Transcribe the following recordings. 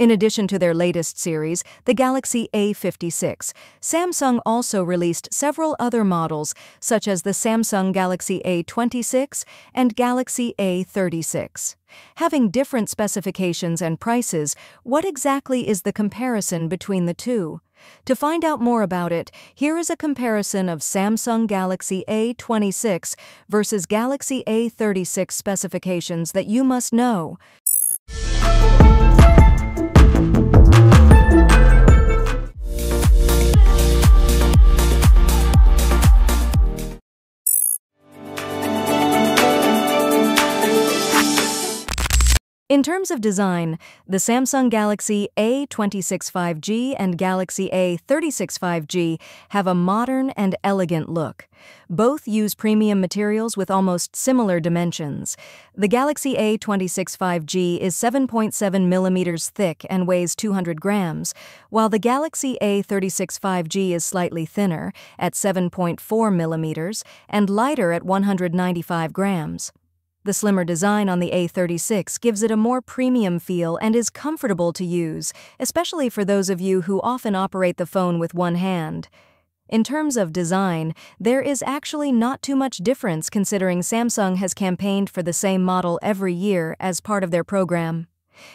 In addition to their latest series, the Galaxy A56, Samsung also released several other models, such as the Samsung Galaxy A26 and Galaxy A36. Having different specifications and prices, what exactly is the comparison between the two? To find out more about it, here is a comparison of Samsung Galaxy A26 versus Galaxy A36 specifications that you must know. In terms of design, the Samsung Galaxy A26 5G and Galaxy A36 5G have a modern and elegant look. Both use premium materials with almost similar dimensions. The Galaxy A26 5G is 7.7 millimeters thick and weighs 200 grams, while the Galaxy A36 5G is slightly thinner, at 7.4 millimeters, and lighter at 195 grams. The slimmer design on the A36 gives it a more premium feel and is comfortable to use, especially for those of you who often operate the phone with one hand. In terms of design, there is actually not too much difference considering Samsung has campaigned for the same model every year as part of their program.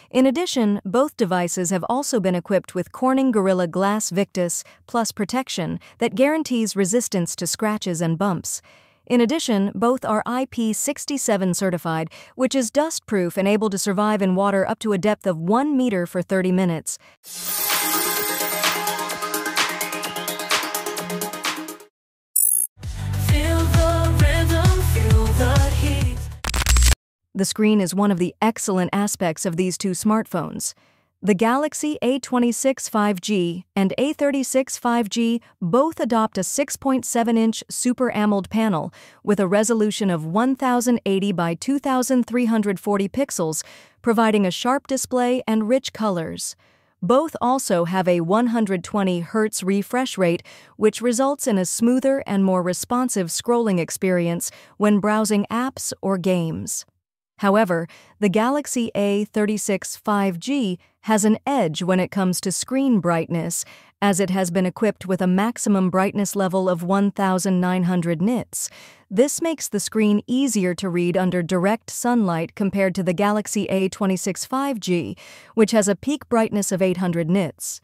In addition, both devices have also been equipped with Corning Gorilla Glass Victus Plus protection that guarantees resistance to scratches and bumps. In addition, both are IP67 certified, which is dust-proof and able to survive in water up to a depth of 1 meter for 30 minutes. Feel the rhythm, feel the heat. The screen is one of the excellent aspects of these two smartphones. The Galaxy A26 5G and A36 5G both adopt a 6.7-inch Super AMOLED panel with a resolution of 1080 by 2340 pixels, providing a sharp display and rich colors. Both also have a 120 Hz refresh rate, which results in a smoother and more responsive scrolling experience when browsing apps or games. However, the Galaxy A36 5G has an edge when it comes to screen brightness, as it has been equipped with a maximum brightness level of 1900 nits. This makes the screen easier to read under direct sunlight compared to the Galaxy A26 5G, which has a peak brightness of 800 nits.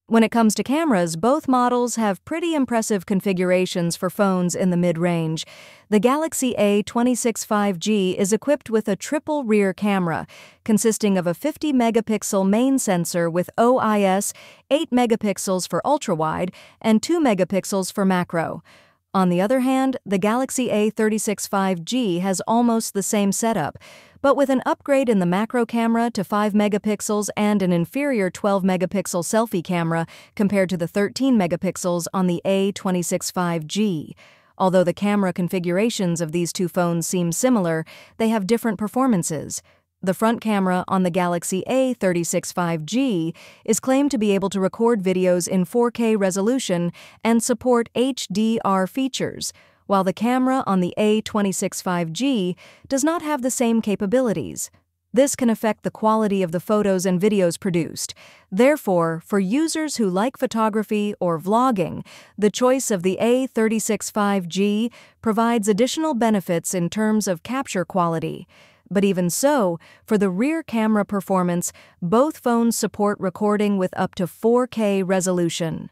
When it comes to cameras, both models have pretty impressive configurations for phones in the mid-range. The Galaxy A26 5G is equipped with a triple rear camera, consisting of a 50-megapixel main sensor with OIS, 8 megapixels for ultra-wide, and 2 megapixels for macro. On the other hand, the Galaxy A36 5G has almost the same setup, but with an upgrade in the macro camera to 5 megapixels and an inferior 12-megapixel selfie camera compared to the 13 megapixels on the A26 5G. Although the camera configurations of these two phones seem similar, they have different performances. The front camera on the Galaxy A36 5G is claimed to be able to record videos in 4K resolution and support HDR features, while the camera on the A26 5G does not have the same capabilities. This can affect the quality of the photos and videos produced. Therefore, for users who like photography or vlogging, the choice of the A36 5G provides additional benefits in terms of capture quality. But even so, for the rear camera performance, both phones support recording with up to 4K resolution.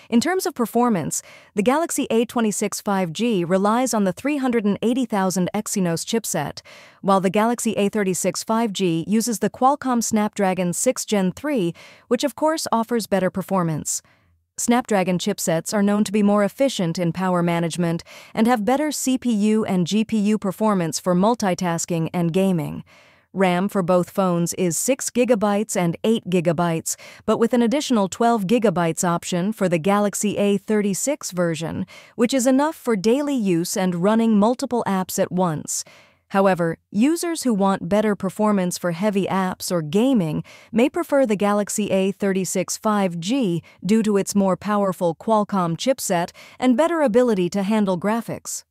In terms of performance, the Galaxy A26 5G relies on the 380,000 Exynos chipset, while the Galaxy A36 5G uses the Qualcomm Snapdragon 6 Gen 3, which of course offers better performance. Snapdragon chipsets are known to be more efficient in power management and have better CPU and GPU performance for multitasking and gaming. RAM for both phones is 6 GB and 8 GB, but with an additional 12 GB option for the Galaxy A36 version, which is enough for daily use and running multiple apps at once. However, users who want better performance for heavy apps or gaming may prefer the Galaxy A36 5G due to its more powerful Qualcomm chipset and better ability to handle graphics.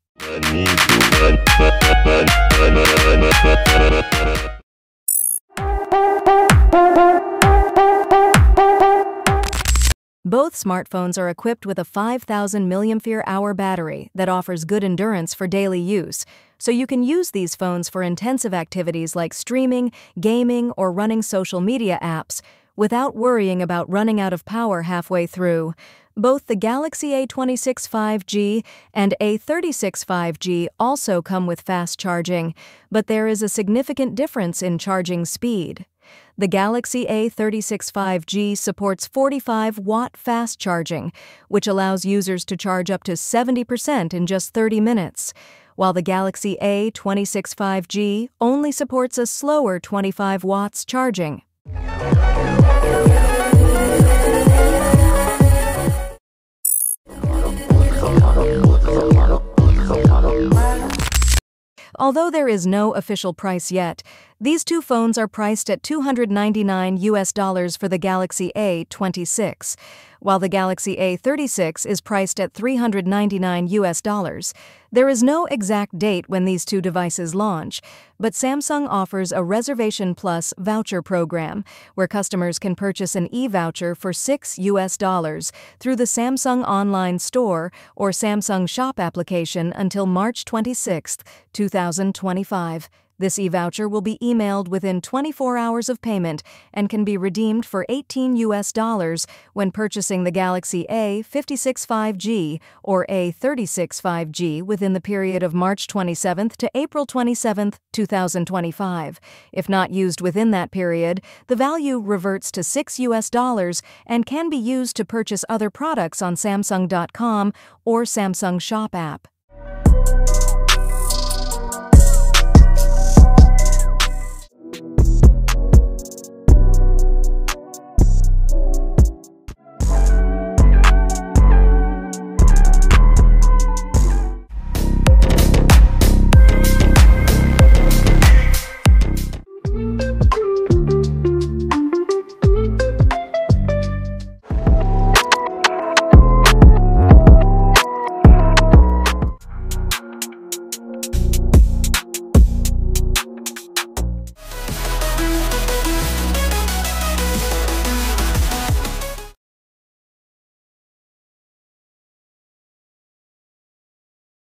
Both smartphones are equipped with a 5,000 mAh battery that offers good endurance for daily use, so you can use these phones for intensive activities like streaming, gaming, or running social media apps without worrying about running out of power halfway through. Both the Galaxy A26 5G and A36 5G also come with fast charging, but there is a significant difference in charging speed. The Galaxy A36 5G supports 45-watt fast charging, which allows users to charge up to 70% in just 30 minutes, while the Galaxy A26 5G only supports a slower 25 watts charging. Although there is no official price yet, these two phones are priced at $299 for the Galaxy A26, while the Galaxy A36 is priced at $399. There is no exact date when these two devices launch, but Samsung offers a Reservation Plus voucher program where customers can purchase an e-voucher for $6 through the Samsung online store or Samsung Shop application until March 26, 2025. This e-voucher will be emailed within 24 hours of payment and can be redeemed for $18 when purchasing the Galaxy A56 5G or A36 5G within the period of March 27 to April 27, 2025. If not used within that period, the value reverts to $6 and can be used to purchase other products on Samsung.com or Samsung Shop app.